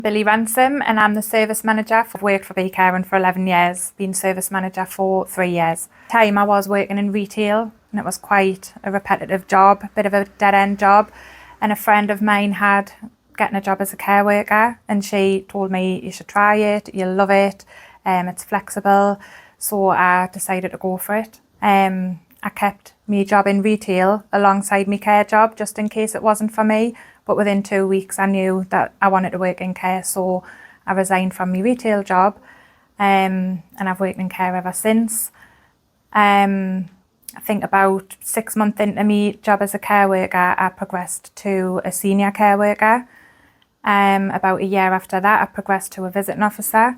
Billie Ransom, and I'm the service manager. I've worked for Be Caring for 11 years, been service manager for 3 years. At the time I was working in retail and it was quite a repetitive job, a bit of a dead-end job, and a friend of mine had gotten a job as a care worker and she told me, you should try it, you'll love it, it's flexible. So I decided to go for it. I kept my job in retail alongside my care job just in case it wasn't for me. But within 2 weeks I knew that I wanted to work in care, so I resigned from my retail job, and I've worked in care ever since. I think about 6 months into my job as a care worker, I progressed to a senior care worker. About a year after that, I progressed to a visiting officer,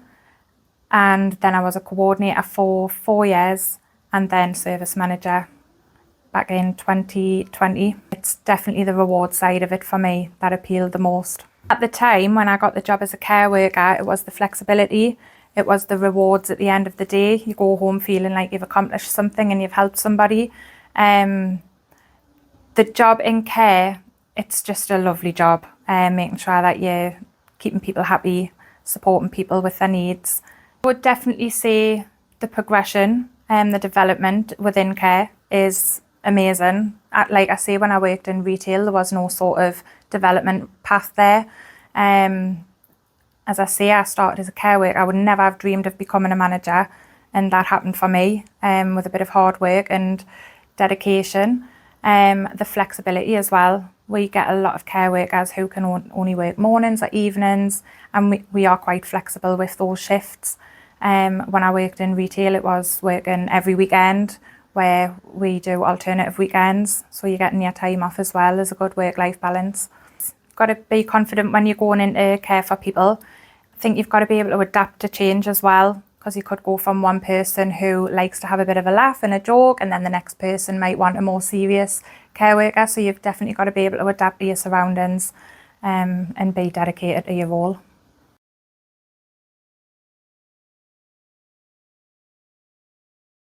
and then I was a coordinator for 4 years, and then service manager back in 2020. It's definitely the reward side of it for me that appealed the most. At the time when I got the job as a care worker, it was the flexibility, it was the rewards at the end of the day. You go home feeling like you've accomplished something and you've helped somebody. The job in care, it's just a lovely job, making sure that you're keeping people happy, supporting people with their needs. I would definitely say the progression and the development within care is amazing. Like I say, when I worked in retail, there was no sort of development path there. As I say, I started as a care worker. I would never have dreamed of becoming a manager, and that happened for me with a bit of hard work and dedication. The flexibility as well. We get a lot of care workers who can only work mornings or evenings, and we are quite flexible with those shifts. When I worked in retail, it was working every weekend, where we do alternative weekends, so you're getting your time off as well. There's a good work-life balance. You've got to be confident when you're going into care for people. I think you've got to be able to adapt to change as well, because you could go from one person who likes to have a bit of a laugh and a joke, and then the next person might want a more serious care worker. So you've definitely got to be able to adapt to your surroundings and be dedicated to your role.